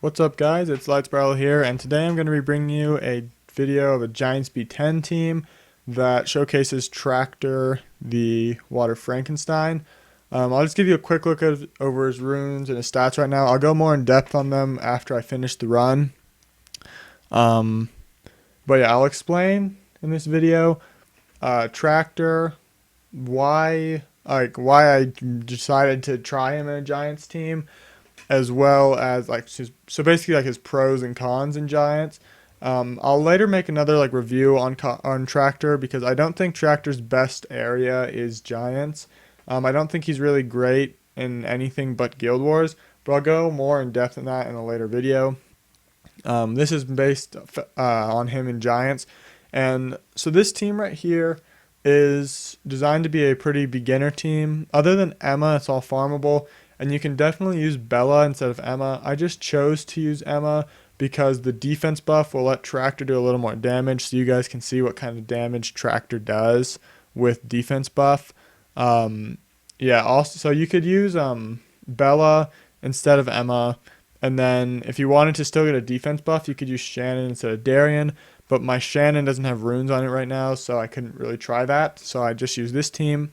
What's up guys, it's Lightsparrow here, and today I'm going to be bringing you a video of a Giants B10 team that showcases Tractor, the Water Frankenstein. I'll just give you a quick look over his runes and his stats right now. I'll go more in depth on them after I finish the run. Um, but yeah, I'll explain in this video Tractor, why I decided to try him in a Giants team, as well as so basically like his pros and cons in Giants. I'll later make another review on Tractor because I don't think Tractor's best area is Giants. I don't think he's really great in anything but Guild Wars, but I'll go more in depth in that in a later video. This is based on him in Giants, and so this team right here is designed to be a pretty beginner team. Other than Emma, it's all farmable. And you can definitely use Bella instead of Emma. I just chose to use Emma because the defense buff will let Tractor do a little more damage, so you guys can see what kind of damage Tractor does with defense buff. Yeah, also, so you could use Bella instead of Emma, and then if you wanted to still get a defense buff, you could use Shannon instead of Darien, but my Shannon doesn't have runes on it right now, so I couldn't really try that, so I just used this team.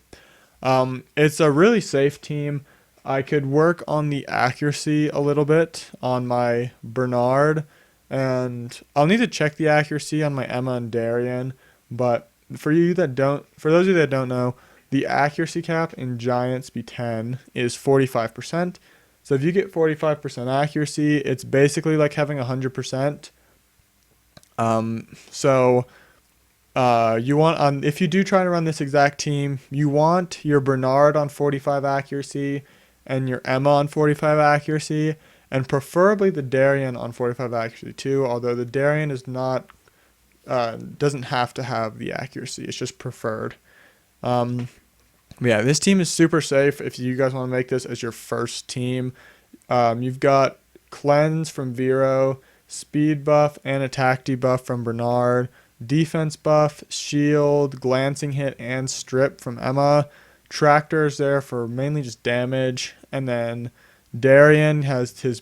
It's a really safe team. I could work on the accuracy a little bit on my Bernard, and I'll need to check the accuracy on my Emma and Darien, but for those of you that don't know, the accuracy cap in Giants B10 is 45%. So if you get 45% accuracy, it's basically like having 100%. You want if you do try to run this exact team, you want your Bernard on 45 accuracy and your Emma on 45 accuracy, and preferably the Darien on 45 accuracy too, although the Darien is not doesn't have to have the accuracy, it's just preferred. Yeah, this team is super safe if you guys want to make this as your first team. You've got Cleanse from Vero, Speed buff and Attack debuff from Bernard, Defense buff, Shield, Glancing hit, and Strip from Emma. Tractor is there for mainly just damage, and then Darien has his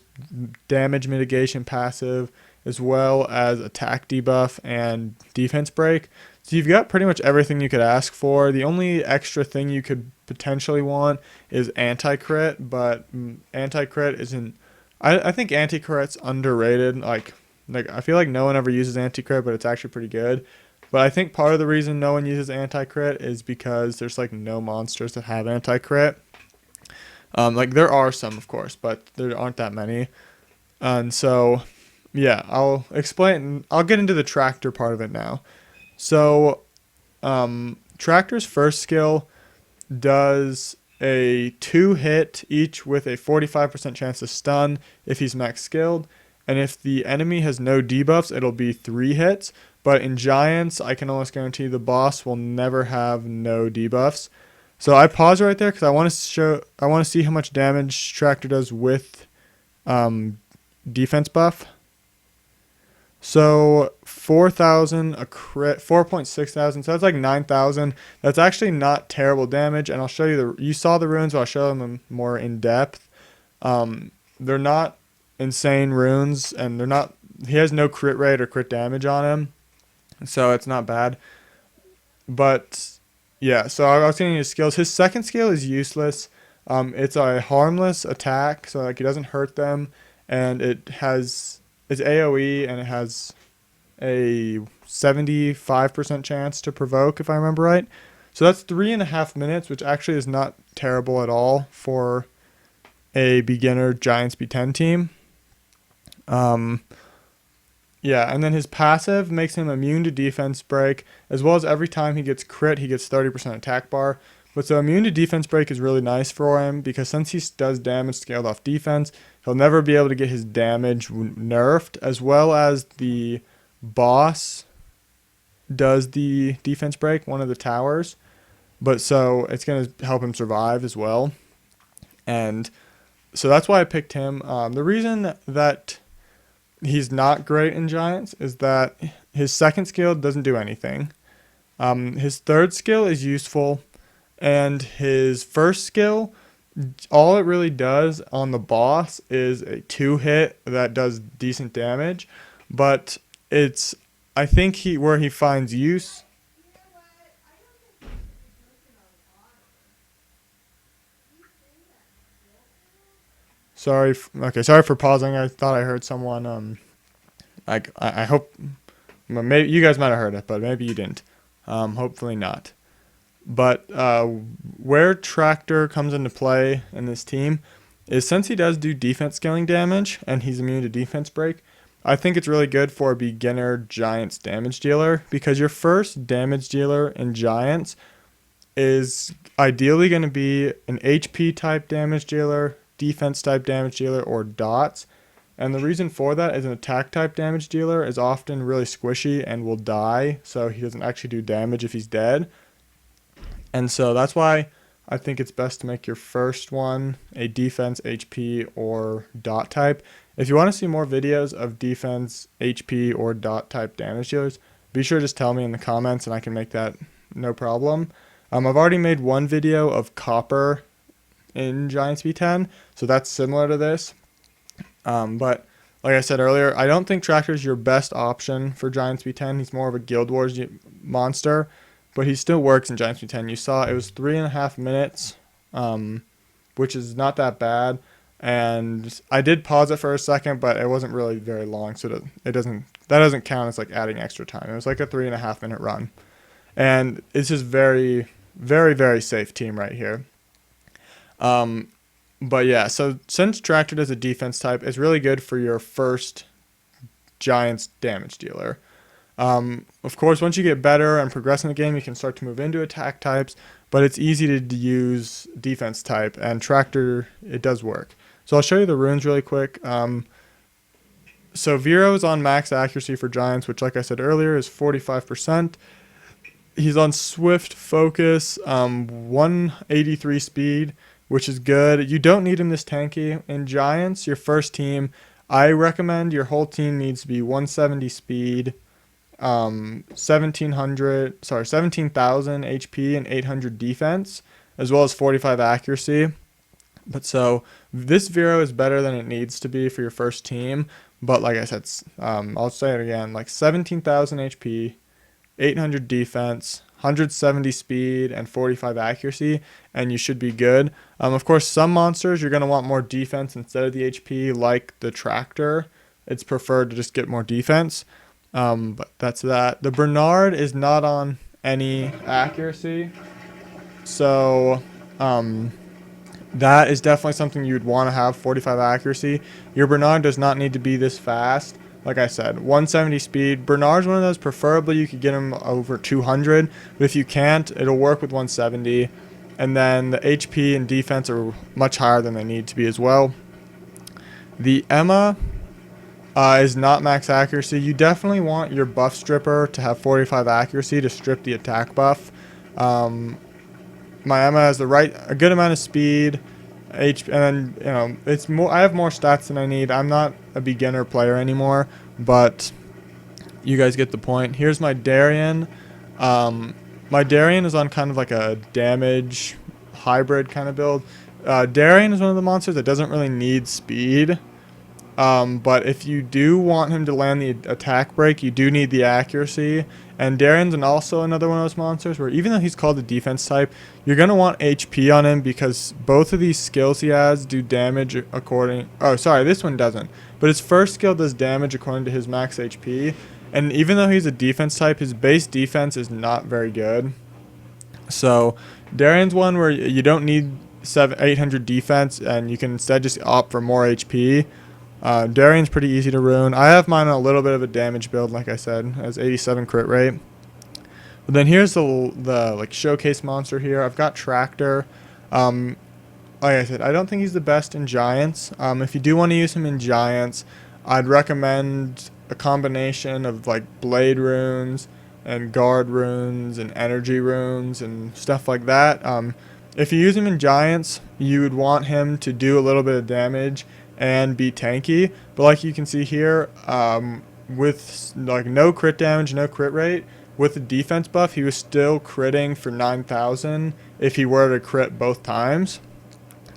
damage mitigation passive as well as attack debuff and defense break. So you've got pretty much everything you could ask for. The only extra thing you could potentially want is anti-crit, but anti-crit isn't. I think anti-crit's underrated. Like I feel like no one ever uses anti-crit, but it's actually pretty good. But I think part of the reason no one uses anti-crit is because there's no monsters that have anti-crit. There are some, of course, but there aren't that many. And so, yeah, I'll explain. I'll get into the Tractor part of it now. So, Tractor's first skill does a 2-hit each with a 45% chance to stun if he's max skilled. And if the enemy has no debuffs, it'll be 3 hits. But in Giants, I can almost guarantee the boss will never have no debuffs. So I pause right there because I want to see how much damage Tractor does with defense buff. So 4,000 a crit, 4.6 thousand. So that's like 9,000. That's actually not terrible damage. And I'll show you you saw the runes, but I'll show them more in depth. They're not insane runes, and he has no crit rate or crit damage on him, so it's not bad. But yeah, so I was getting his skills. His second skill is useless. It's a harmless attack, so it doesn't hurt them, and it's AoE, and it has a 75% chance to provoke, if I remember right. So that's 3.5 minutes, which actually is not terrible at all for a beginner Giants B10 team. Yeah, and then his passive makes him immune to defense break, as well as every time he gets crit, he gets 30% attack bar. But so immune to defense break is really nice for him, because since he does damage scaled off defense, he'll never be able to get his damage nerfed, as well as the boss does the defense break, one of the towers. But so it's going to help him survive as well. And so that's why I picked him. The reason that he's not great in Giants is that his second skill doesn't do anything. His third skill is useful, and his first skill All it really does on the boss is a 2-hit that does decent damage, but it's, I think where he finds use. Sorry for pausing. I thought I heard someone. I hope, well, maybe you guys might have heard it, but maybe you didn't. Hopefully not. But where Tractor comes into play in this team is, since he does do defense scaling damage and he's immune to defense break, I think it's really good for a beginner Giants damage dealer, because your first damage dealer in Giants is ideally going to be an HP type damage dealer, defense type damage dealer, or dots. And the reason for that is an attack type damage dealer is often really squishy and will die, so he doesn't actually do damage if he's dead. And so that's why I think it's best to make your first one a defense, HP, or dot type. If you want to see more videos of defense, HP, or dot type damage dealers, be sure to just tell me in the comments and I can make that no problem. I've already made one video of copper in Giants B10, so that's similar to this. But like I said earlier, I don't think Tractor's your best option for Giants B10. He's more of a Guild Wars monster, but he still works in Giants B10. You saw it was 3.5 minutes, which is not that bad. And I did pause it for a second, but it wasn't really very long, so that doesn't count as like adding extra time. It was like a 3.5 minute run, and it's just very, very, very safe team right here. But yeah, so since Tractor does a defense type, it's really good for your first Giants damage dealer. Of course, once you get better and progress in the game, you can start to move into attack types, but it's easy to use defense type, and Tractor, it does work. So I'll show you the runes really quick. So Vero is on max accuracy for Giants, which, like I said earlier, is 45%. He's on swift focus, 183 speed, which is good. You don't need him this tanky. In Giants, your first team, I recommend your whole team needs to be 170 speed, 17,000 HP and 800 defense, as well as 45 accuracy. But so this Vero is better than it needs to be for your first team. But like I said, I'll say it again, like 17,000 HP, 800 defense, 170 speed, and 45 accuracy, and you should be good. Of course, some monsters you're going to want more defense instead of the HP, like the Tractor. It's preferred to just get more defense. But that's that. The Bernard is not on any accuracy, so that is definitely something you'd want to have, 45 accuracy. Your Bernard does not need to be this fast. Like I said, 170 speed. Bernard's one of those, preferably you could get him over 200, but if you can't, it'll work with 170. And then the HP and defense are much higher than they need to be as well. The Emma is not max accuracy. You definitely want your buff stripper to have 45 accuracy to strip the attack buff. My Emma has a good amount of speed, and it's more. I have more stats than I need. I'm not a beginner player anymore, but you guys get the point. Here's my Darien. My Darien is on kind of like a damage hybrid kind of build. Darien is one of the monsters that doesn't really need speed. But if you do want him to land the attack break, you do need the accuracy. And Darien's also another one of those monsters where, even though he's called the defense type, you're going to want HP on him, because both of these skills he has do damage according... Oh, sorry, this one doesn't. But his first skill does damage according to his max HP. And even though he's a defense type, his base defense is not very good. So Darien's one where you don't need 800 defense, and you can instead just opt for more HP. Darien's pretty easy to rune. I have mine on a little bit of a damage build, like I said, has 87 crit rate. But then here's the like showcase monster here. I've got Tractor. Like I said, I don't think he's the best in Giants. If you do want to use him in Giants, I'd recommend a combination of like blade runes and guard runes and energy runes and stuff like that. If you use him in Giants, you would want him to do a little bit of damage and be tanky, but like you can see here, with like no crit damage, no crit rate, with the defense buff, he was still critting for 9,000 if he were to crit both times.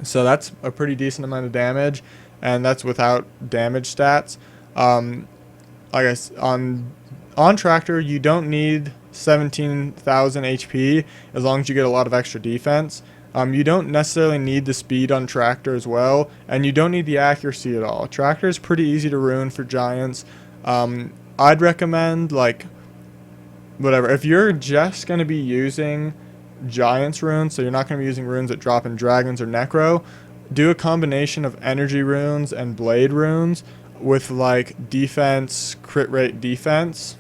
So that's a pretty decent amount of damage, and that's without damage stats. I guess on tractor you don't need 17,000 HP as long as you get a lot of extra defense. You don't necessarily need the speed on tractor as well, and you don't need the accuracy at all. Tractor is pretty easy to rune for giants. I'd recommend like whatever. If you're just going to be using giants runes, so you're not going to be using runes that drop in dragons or necro, do a combination of energy runes and blade runes with like defense, crit rate defense,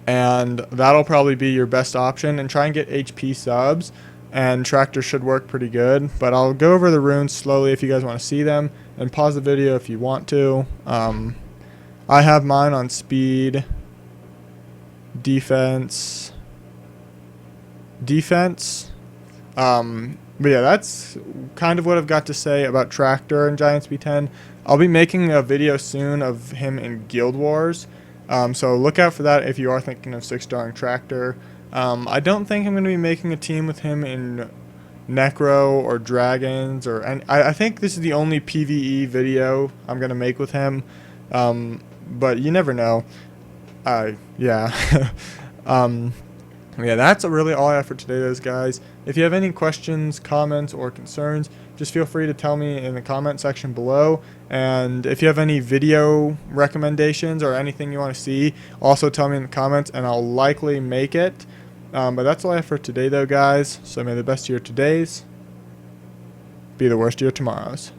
and that'll probably be your best option. And try and get HP subs, and tractor should work pretty good. But I'll go over the runes slowly if you guys want to see them, and pause the video if you want to. I have mine on speed, defense. But yeah, that's kind of what I've got to say about tractor and Giants B10. I'll be making a video soon of him in Guild Wars, so look out for that if you are thinking of 6-starring tractor. I don't think I'm going to be making a team with him in necro or dragons, and I think this is the only PvE video I'm going to make with him, but you never know. Yeah. Yeah, that's really all I have for today, guys. If you have any questions, comments, or concerns, just feel free to tell me in the comment section below. And if you have any video recommendations or anything you want to see, also tell me in the comments, and I'll likely make it. But that's all I have for today, though, guys. So may the best of your todays be the worst of your tomorrows.